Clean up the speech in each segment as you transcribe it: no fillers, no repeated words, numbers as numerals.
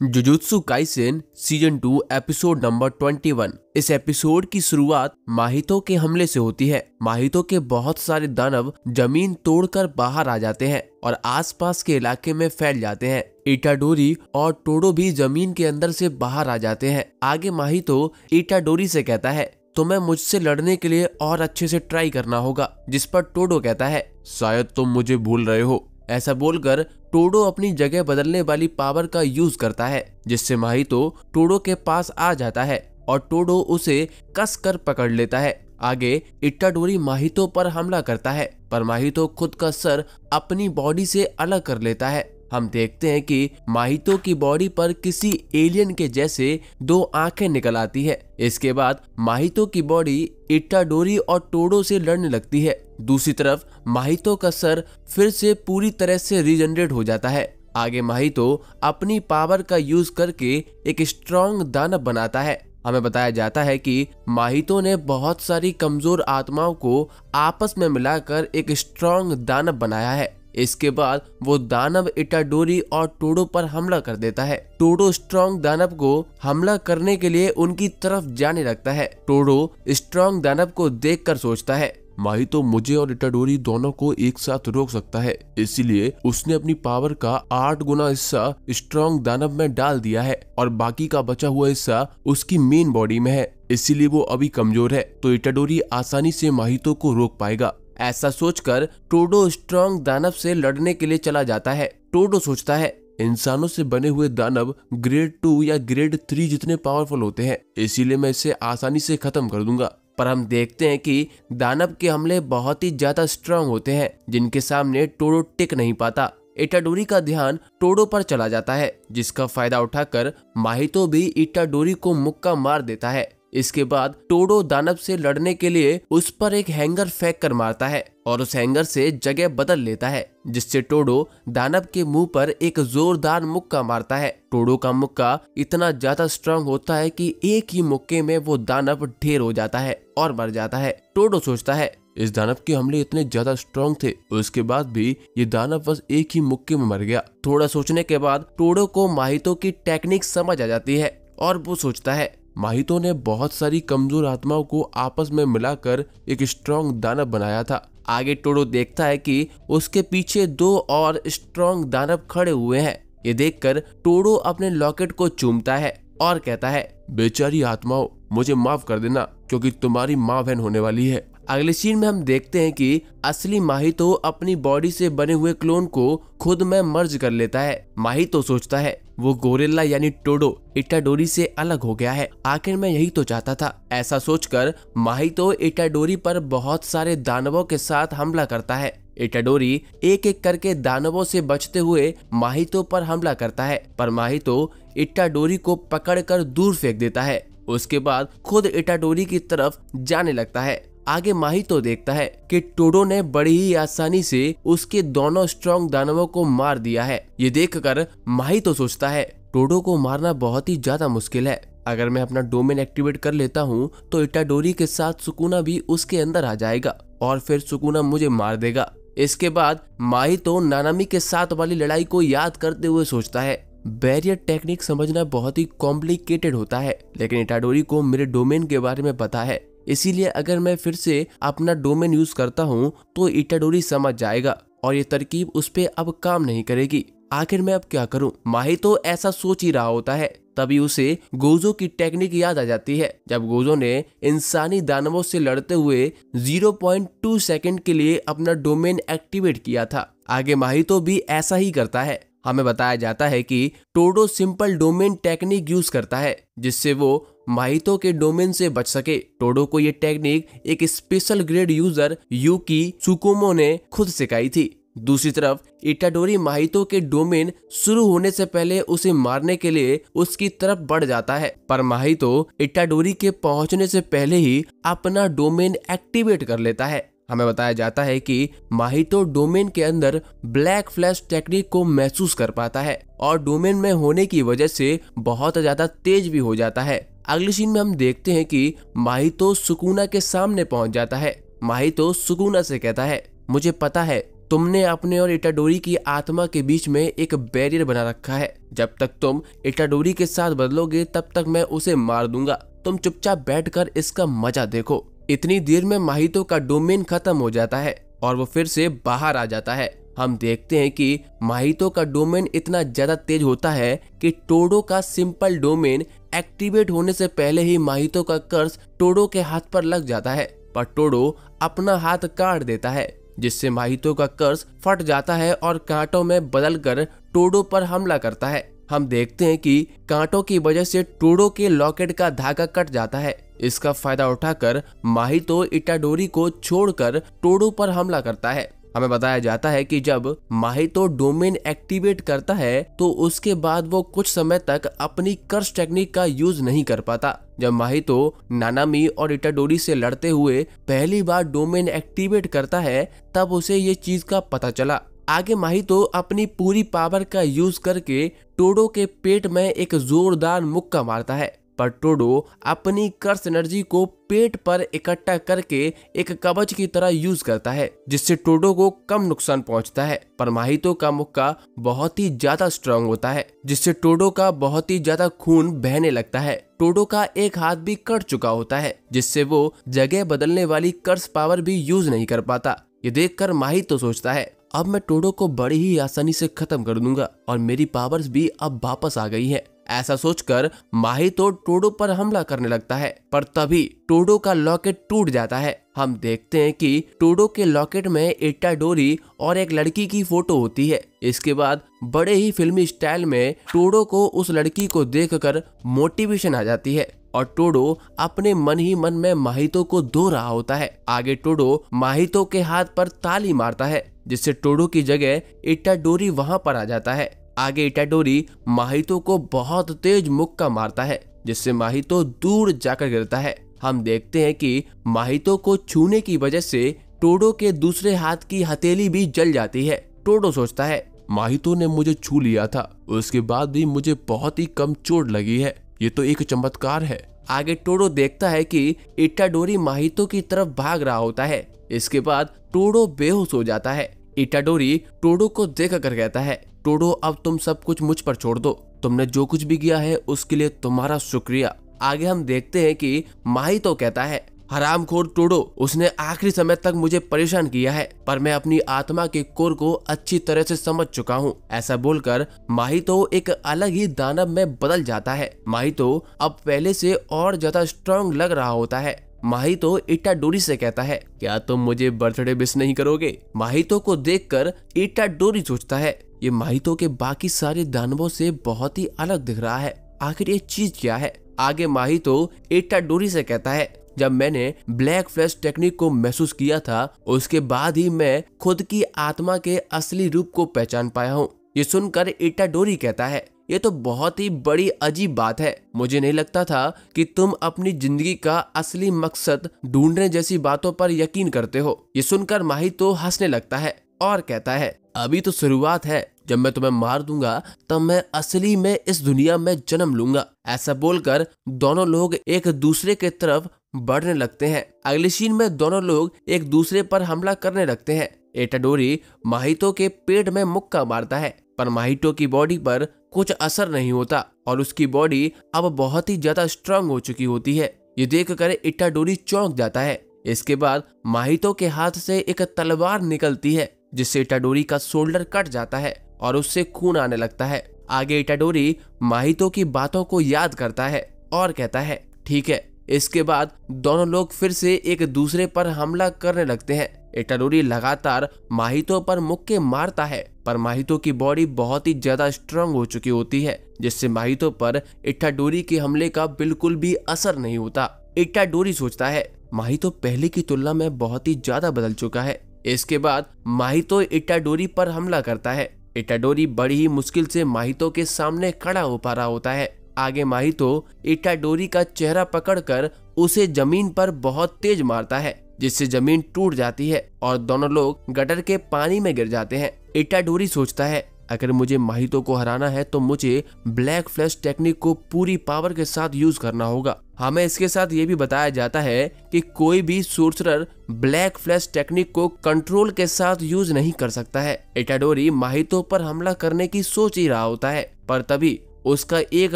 Jujutsu Kaisen season 2 episode number 21। इस episode की शुरुआत माहितो के हमले से होती है। माहितो के बहुत सारे दानव जमीन तोड़कर बाहर आ जाते हैं और आसपास के इलाके में फैल जाते हैं। इटाडोरी और टोडो भी जमीन के अंदर से बाहर आ जाते हैं। आगे माहितो इटाडोरी से कहता है तुम्हें मुझसे लड़ने के लिए और अच्छे से ट्राई करना होगा, जिस पर टोडो कहता है शायद तुम मुझे भूल रहे हो। ऐसा बोलकर टोडो अपनी जगह बदलने वाली पावर का यूज करता है, जिससे माहितो टोडो के पास आ जाता है और टोडो उसे कस कर पकड़ लेता है। आगे इटाडोरी माहितो पर हमला करता है, पर माहितो खुद का सर अपनी बॉडी से अलग कर लेता है। हम देखते हैं कि माहितो की बॉडी पर किसी एलियन के जैसे दो आंखें निकल आती है। इसके बाद माहितो की बॉडी इटाडोरी और टोडो से लड़ने लगती है। दूसरी तरफ माहितो का सर फिर से पूरी तरह से रीजनरेट हो जाता है। आगे माहितो अपनी पावर का यूज करके एक स्ट्रॉन्ग दानव बनाता है। हमें बताया जाता है कि माहितो ने बहुत सारी कमजोर आत्माओं को आपस में मिलाकर एक स्ट्रॉन्ग दानव बनाया है। इसके बाद वो दानव इटाडोरी और टोडो पर हमला कर देता है। टोडो स्ट्रॉन्ग दानव को हमला करने के लिए उनकी तरफ जाने लगता है। टोडो स्ट्रॉन्ग दानव को देखकर सोचता है माहितो मुझे और इटाडोरी दोनों को एक साथ रोक सकता है, इसीलिए उसने अपनी पावर का 8 गुना हिस्सा स्ट्रॉन्ग दानव में डाल दिया है और बाकी का बचा हुआ हिस्सा उसकी मेन बॉडी में है, इसीलिए वो अभी कमजोर है, तो इटाडोरी आसानी से माहितो को रोक पाएगा। ऐसा सोचकर टोडो स्ट्रॉन्ग दानव से लड़ने के लिए चला जाता है। टोडो सोचता है इंसानों से बने हुए दानव ग्रेड 2 या ग्रेड 3 जितने पावरफुल होते हैं, इसीलिए मैं इसे आसानी से खत्म कर दूंगा। पर हम देखते हैं कि दानव के हमले बहुत ही ज्यादा स्ट्रॉन्ग होते हैं, जिनके सामने टोडो टिक नहीं पाता। इटाडोरी का ध्यान टोडो पर चला जाता है, जिसका फायदा उठाकर माहितो भी इटाडोरी को मुक्का मार देता है। इसके बाद टोडो दानव से लड़ने के लिए उस पर एक हैंगर फेंक कर मारता है और उस हैंगर से जगह बदल लेता है, जिससे टोडो दानव के मुंह पर एक जोरदार मुक्का मारता है। टोडो का मुक्का इतना ज्यादा स्ट्रांग होता है कि एक ही मुक्के में वो दानव ढेर हो जाता है और मर जाता है। टोडो सोचता है इस दानव के हमले इतने ज्यादा स्ट्रांग थे, उसके बाद भी ये दानव बस एक ही मुक्के में मर गया। थोड़ा सोचने के बाद टोडो को माहितो की टेक्निक समझ आ जाती है और वो सोचता है माहितो ने बहुत सारी कमजोर आत्माओं को आपस में मिलाकर एक स्ट्रॉन्ग दानव बनाया था। आगे टोडो देखता है कि उसके पीछे 2 और स्ट्रॉन्ग दानव खड़े हुए हैं। ये देखकर टोडो अपने लॉकेट को चूमता है और कहता है बेचारी आत्माओं मुझे माफ कर देना, क्योंकि तुम्हारी माँ बहन होने वाली है। अगले सीन में हम देखते हैं कि असली माहितो अपनी बॉडी से बने हुए क्लोन को खुद में मर्ज कर लेता है। माहितो सोचता है वो गोरिल्ला यानी टोडो इटाडोरी से अलग हो गया है, आखिर मैं यही तो चाहता था। ऐसा सोचकर माहितो इटाडोरी पर बहुत सारे दानवों के साथ हमला करता है। इटाडोरी एक एक करके दानवों से बचते हुए माहितो पर हमला करता है, पर माहितो इटाडोरी को पकड़कर दूर फेंक देता है। उसके बाद खुद इटाडोरी की तरफ जाने लगता है। आगे माहितो देखता है कि टोडो ने बड़ी ही आसानी से उसके दोनों स्ट्रॉन्ग दानवों को मार दिया है। ये देखकर माहितो सोचता है टोडो को मारना बहुत ही ज्यादा मुश्किल है। अगर मैं अपना डोमेन एक्टिवेट कर लेता हूँ तो इटाडोरी के साथ सुकुना भी उसके अंदर आ जाएगा और फिर सुकुना मुझे मार देगा। इसके बाद माहितो नानामी के साथ वाली लड़ाई को याद करते हुए सोचता है बैरियर टेक्निक समझना बहुत ही कॉम्प्लिकेटेड होता है, लेकिन इटाडोरी को मेरे डोमेन के बारे में पता है, इसीलिए अगर मैं फिर से अपना डोमेन यूज करता हूँ तो इटाडोरी समझ जाएगा और ये तरकीब उस पे अब काम नहीं करेगी। आखिर मैं अब क्या करूँ? माहितो ऐसा सोच ही रहा होता है, तभी उसे गोजो की टेक्निक याद आ जाती है, जब गोजो ने इंसानी दानवों से लड़ते हुए 0.2 सेकंड के लिए अपना डोमेन एक्टिवेट किया था। आगे माहितो भी ऐसा ही करता है। हमें बताया जाता है कि to-do simple domain technique use करता है, जिससे वो माहितो के डोमेन से बच सके। टोडो को ये टेक्निक एक स्पेशल ग्रेड यूजर यूकी सुकुमो ने खुद सिखाई थी। दूसरी तरफ इटाडोरी माहितो के डोमेन शुरू होने से पहले उसे मारने के लिए उसकी तरफ बढ़ जाता है, पर माहितो इटाडोरी के पहुंचने से पहले ही अपना डोमेन एक्टिवेट कर लेता है। हमें बताया जाता है कि माहितो डोमेन के अंदर ब्लैक फ्लैश टेक्निक को महसूस कर पाता है और डोमेन में होने की वजह से बहुत ज्यादा तेज भी हो जाता है। अगले सीन में हम देखते हैं कि माहितो सुकुना के सामने पहुंच जाता है। माहितो सुकुना से कहता है मुझे पता है तुमने अपने और इटाडोरी की आत्मा के बीच में एक बैरियर बना रखा है। जब तक तुम इटाडोरी के साथ बदलोगे तब तक मैं उसे मार दूंगा। तुम चुपचाप बैठकर इसका मजा देखो। इतनी देर में माहितो का डोमेन खत्म हो जाता है और वो फिर से बाहर आ जाता है। हम देखते हैं कि माहितो का डोमेन इतना ज्यादा तेज होता है कि टोडो का सिंपल डोमेन एक्टिवेट होने से पहले ही माहितो का कर्स टोडो के हाथ पर लग जाता है, पर टोडो अपना हाथ काट देता है, जिससे माहितो का कर्स फट जाता है और कांटों में बदलकर टोडो पर हमला करता है। हम देखते हैं कि कांटों की वजह से टोडो के लॉकेट का धागा कट जाता है। इसका फायदा उठाकर माहितो इटाडोरी को छोड़कर टोडो पर हमला करता है। हमें बताया जाता है कि जब माहितो डोमेन एक्टिवेट करता है तो उसके बाद वो कुछ समय तक अपनी कर्स टेक्निक का यूज नहीं कर पाता। जब माहितो नानामी और इटाडोरी से लड़ते हुए पहली बार डोमेन एक्टिवेट करता है तब उसे ये चीज का पता चला। आगे माहितो अपनी पूरी पावर का यूज करके टोडो के पेट में एक जोरदार मुक्का मारता है, पर टोडो अपनी कर्स एनर्जी को पेट पर इकट्ठा करके एक कवच की तरह यूज करता है, जिससे टोडो को कम नुकसान पहुंचता है। पर माहितो का मुक्का बहुत ही ज्यादा स्ट्रांग होता है, जिससे टोडो का बहुत ही ज्यादा खून बहने लगता है। टोडो का एक हाथ भी कट चुका होता है, जिससे वो जगह बदलने वाली कर्स पावर भी यूज नहीं कर पाता। ये देखकर माहितो सोचता है अब मैं टोडो को बड़ी ही आसानी से खत्म कर दूंगा और मेरी पावर्स भी अब वापस आ गई है। ऐसा सोचकर माहितो टोडो पर हमला करने लगता है, पर तभी टोडो का लॉकेट टूट जाता है। हम देखते हैं कि टोडो के लॉकेट में इटाडोरी और एक लड़की की फोटो होती है। इसके बाद बड़े ही फिल्मी स्टाइल में टोडो को उस लड़की को देखकर मोटिवेशन आ जाती है और टोडो अपने मन ही मन में माहितो को धो रहा होता है। आगे टोडो माहितो के हाथ पर ताली मारता है, जिससे टोडो की जगह इटाडोरी वहां पर आ जाता है। आगे इटाडोरी माहितो को बहुत तेज मुक्का मारता है, जिससे माहितो दूर जाकर गिरता है। हम देखते हैं कि माहितो को छूने की वजह से टोडो के दूसरे हाथ की हथेली भी जल जाती है। टोडो सोचता है माहितो ने मुझे छू लिया था, उसके बाद भी मुझे बहुत ही कम चोट लगी है, ये तो एक चमत्कार है। आगे टोडो देखता है कि इटाडोरी माहितो की तरफ भाग रहा होता है। इसके बाद टोडो बेहोश हो जाता है। इटाडोरी टोडो को देखकर कहता है टोडो अब तुम सब कुछ मुझ पर छोड़ दो, तुमने जो कुछ भी किया है उसके लिए तुम्हारा शुक्रिया। आगे हम देखते हैं कि माहितो कहता है हरामखोर टोडो, उसने आखिरी समय तक मुझे परेशान किया है, पर मैं अपनी आत्मा के कोर को अच्छी तरह से समझ चुका हूँ। ऐसा बोलकर माहितो एक अलग ही दानव में बदल जाता है। माहितो अब पहले से और ज्यादा स्ट्रांग लग रहा होता है। माहितो इटाडोरी से कहता है क्या तुम मुझे बर्थडे विश नहीं करोगे? माहितो को देखकर इटाडोरी सोचता है ये माहितो के बाकी सारे दानवों से बहुत ही अलग दिख रहा है, आखिर ये चीज क्या है? आगे माहितो इटाडोरी से कहता है जब मैंने ब्लैक फ्लैश टेक्निक को महसूस किया था उसके बाद ही मैं खुद की आत्मा के असली रूप को पहचान पाया हूँ। ये सुनकर इटाडोरी कहता है ये तो बहुत ही बड़ी अजीब बात है, मुझे नहीं लगता था कि तुम अपनी जिंदगी का असली मकसद ढूंढने जैसी बातों पर यकीन करते हो। ये सुनकर माहितो हंसने लगता है और कहता है अभी तो शुरुआत है, जब मैं तुम्हें मार दूंगा तब मैं असली में इस दुनिया में जन्म लूंगा। ऐसा बोलकर दोनों लोग एक दूसरे के तरफ बढ़ने लगते हैं। अगली सीन में दोनों लोग एक दूसरे पर हमला करने लगते हैं। इटाडोरी माहितो के पेट में मुक्का मारता है, पर माहितो की बॉडी पर कुछ असर नहीं होता और उसकी बॉडी अब बहुत ही ज्यादा स्ट्रांग हो चुकी होती है। ये देखकर इटाडोरी चौंक जाता है। इसके बाद माहितो के हाथ से एक तलवार निकलती है, जिससे इटाडोरी का शोल्डर कट जाता है और उससे खून आने लगता है। आगे इटाडोरी माहितो की बातों को याद करता है और कहता है ठीक है। इसके बाद दोनों लोग फिर से एक दूसरे पर हमला करने लगते हैं। इटाडोरी लगातार माहितो पर मुक्के मारता है, पर माहितो की बॉडी बहुत ही ज्यादा स्ट्रांग हो चुकी होती है, जिससे माहितो पर इटाडोरी के हमले का बिल्कुल भी असर नहीं होता। इटाडोरी सोचता है माहितो पहले की तुलना में बहुत ही ज्यादा बदल चुका है। इसके बाद माहितो इटाडोरी पर हमला करता है। इटाडोरी बड़ी ही मुश्किल से माहितो के सामने खड़ा हो पा रहा होता है। आगे माहितो इटाडोरी का चेहरा पकड़कर उसे जमीन पर बहुत तेज मारता है, जिससे जमीन टूट जाती है और दोनों लोग गटर के पानी में गिर जाते हैं। इटाडोरी सोचता है अगर मुझे माहितो को हराना है तो मुझे ब्लैक फ्लैश टेक्निक को पूरी पावर के साथ यूज करना होगा। हमें इसके साथ ये भी बताया जाता है कि कोई भी सोर्सरर ब्लैक फ्लैश टेक्निक को कंट्रोल के साथ यूज नहीं कर सकता है। इटाडोरी माहितो पर हमला करने की सोच ही रहा होता है, पर तभी उसका एक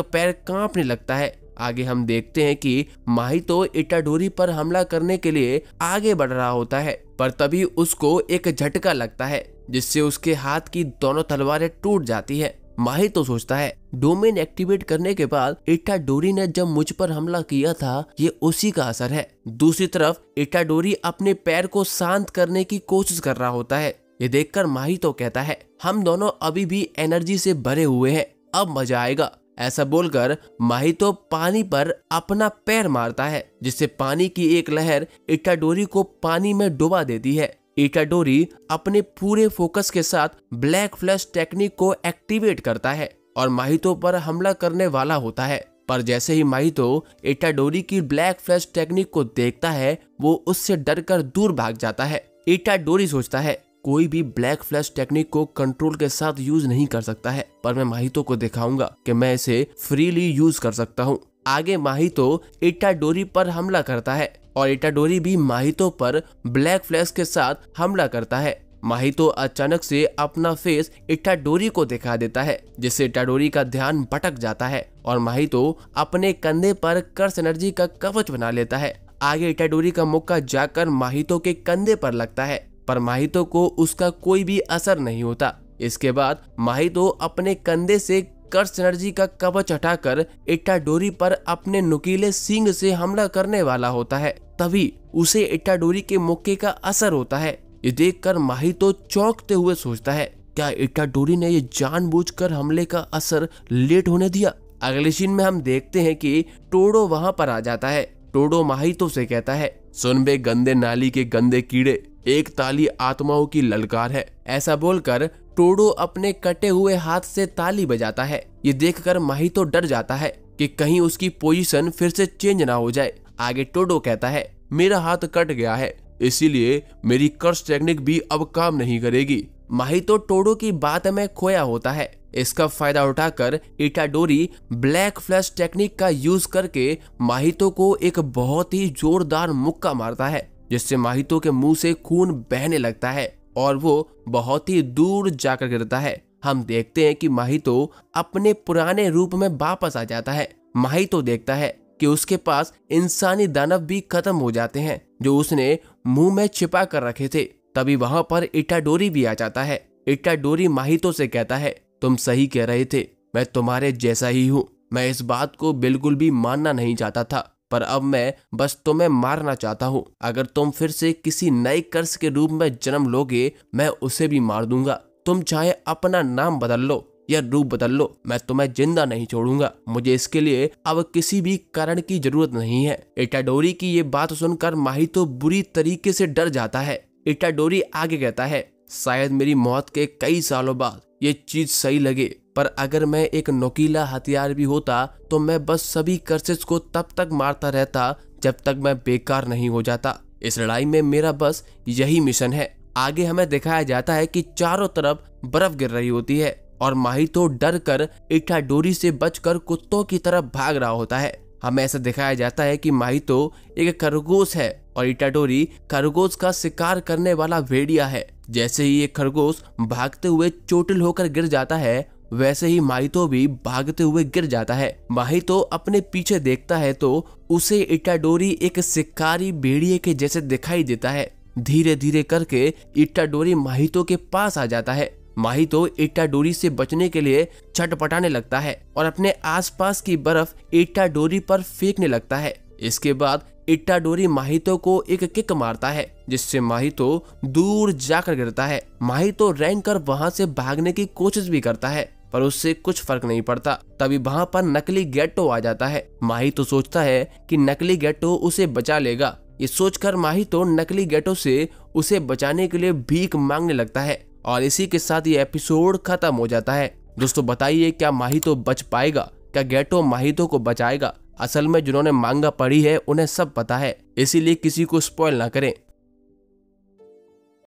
पैर कांपने लगता है। आगे हम देखते हैं कि माहितो इटाडोरी पर हमला करने के लिए आगे बढ़ रहा होता है, पर तभी उसको एक झटका लगता है जिससे उसके हाथ की दोनों तलवारें टूट जाती है। माहितो सोचता है डोमेन एक्टिवेट करने के बाद इटाडोरी ने जब मुझ पर हमला किया था ये उसी का असर है। दूसरी तरफ इटाडोरी अपने पैर को शांत करने की कोशिश कर रहा होता है। ये देखकर माहितो कहता है हम दोनों अभी भी एनर्जी से भरे हुए हैं, अब मजा आएगा। ऐसा बोलकर माहितो पानी पर अपना पैर मारता है जिससे पानी की एक लहर इटाडोरी को पानी में डुबा देती है। इटाडोरी अपने पूरे फोकस के साथ ब्लैक फ्लैश टेक्निक को एक्टिवेट करता है और माहितो पर हमला करने वाला होता है, पर जैसे ही माहितो इटाडोरी की ब्लैक फ्लैश टेक्निक को देखता है वो उससे डरकर दूर भाग जाता है। इटाडोरी सोचता है कोई भी ब्लैक फ्लैश टेक्निक को कंट्रोल के साथ यूज नहीं कर सकता है, पर मैं माहितो को दिखाऊंगा कि मैं इसे फ्रीली यूज कर सकता हूँ। आगे माहितो इटाडोरी पर हमला करता है और इटाडोरी भी माहितो पर ब्लैक फ्लैश के साथ हमला करता है। माहितो अचानक से अपना फेस इटाडोरी को दिखा देता है जिससे इटाडोरी का ध्यान भटक जाता है और माहितो अपने कंधे पर कर्स एनर्जी का कवच बना लेता है। आगे इटाडोरी का मुक्का जाकर माहितो के कंधे पर लगता है, पर माहितो को उसका कोई भी असर नहीं होता। इसके बाद माहितो अपने कंधे से कर्स एनर्जी का कवच हटाकर इटाडोरी पर अपने नुकीले सींग से हमला करने वाला होता है। तभी उसे इटाडोरी के मुक्के का असर होता है। ये देखकर माहितो चौंकते हुए सोचता है क्या इटाडोरी ने ये जानबूझकर हमले का असर लेट होने दिया। अगले सीन में हम देखते हैं कि टोडो वहां पर आ जाता है। टोडो माहितो से कहता है सुन बे गंदे नाली के गंदे कीड़े, एक ताली आत्माओं की ललकार है। ऐसा बोलकर टोडो अपने कटे हुए हाथ से ताली बजाता है। ये देखकर माहितो डर जाता है कि कहीं उसकी पोजीशन फिर से चेंज ना हो जाए। आगे टोडो कहता है मेरा हाथ कट गया है इसीलिए मेरी कर्स टेक्निक भी अब काम नहीं करेगी। माहितो टोडो की बात में खोया होता है। इसका फायदा उठाकर इटाडोरी ब्लैक फ्लैश टेक्निक का यूज करके माहितो को एक बहुत ही जोरदार मुक्का मारता है जिससे माहितो के मुंह से खून बहने लगता है और वो बहुत ही दूर जाकर गिरता है। हम देखते हैं कि माहितो अपने पुराने रूप में वापस आ जाता है। माहितो देखता है कि उसके पास इंसानी दानव भी खत्म हो जाते हैं जो उसने मुंह में छिपा कर रखे थे। तभी वहां पर इटाडोरी भी आ जाता है। इटाडोरी माहितो से कहता है तुम सही कह रहे थे, मैं तुम्हारे जैसा ही हूँ। मैं इस बात को बिल्कुल भी मानना नहीं चाहता था, पर अब मैं बस तुम्हें मारना चाहता हूँ। अगर तुम फिर से किसी नए कर्स के रूप में जन्म लोगे मैं उसे भी मार दूंगा। तुम चाहे अपना नाम बदल लो या रूप बदल लो, मैं तुम्हें जिंदा नहीं छोड़ूंगा। मुझे इसके लिए अब किसी भी कारण की जरूरत नहीं है। इटाडोरी की ये बात सुनकर माहितो बुरी तरीके से डर जाता है। इटाडोरी आगे कहता है शायद मेरी मौत के कई सालों बाद ये चीज सही लगे, पर अगर मैं एक नुकीला हथियार भी होता तो मैं बस सभी कर्सेस को तब तक मारता रहता जब तक मैं बेकार नहीं हो जाता। इस लड़ाई में मेरा बस यही मिशन है। आगे हमें दिखाया जाता है कि चारों तरफ बर्फ गिर रही होती है और माहितो डर कर इटाडोरी से बचकर कुत्तों की तरफ भाग रहा होता है। हमें ऐसा दिखाया जाता है कि माहितो एक खरगोश है और इटाडोरी खरगोश का शिकार करने वाला भेड़िया है। जैसे ही ये खरगोश भागते हुए चोटिल होकर गिर जाता है वैसे ही माहितो भी भागते हुए गिर जाता है। माहितो अपने पीछे देखता है तो उसे इटाडोरी एक शिकारी भेड़िए के जैसे दिखाई देता है। धीरे धीरे करके इटाडोरी माहितो के पास आ जाता है। माहितो इटाडोरी से बचने के लिए छटपटाने लगता है और अपने आसपास की बर्फ इटाडोरी पर फेंकने लगता है। इसके बाद इटाडोरी माहितो को एक किक मारता है जिससे माहितो दूर जाकर गिरता है। माहितो रैंक कर वहां से भागने की कोशिश भी करता है पर उससे कुछ फर्क नहीं पड़ता। तभी वहां पर नकली गेट्टो आ जाता है। माहितो सोचता है कि नकली गेट्टो उसे बचा लेगा। ये सोचकर माहितो नकली गेट्टो से उसे बचाने के लिए भीख मांगने लगता है और इसी के साथ ये एपिसोड खत्म हो जाता है। दोस्तों बताइए क्या माहितो बच पाएगा? क्या गेट्टो माहितो को बचाएगा? असल में जिन्होंने मांगा पढ़ी है उन्हें सब पता है, इसीलिए किसी को स्पॉइल ना करें।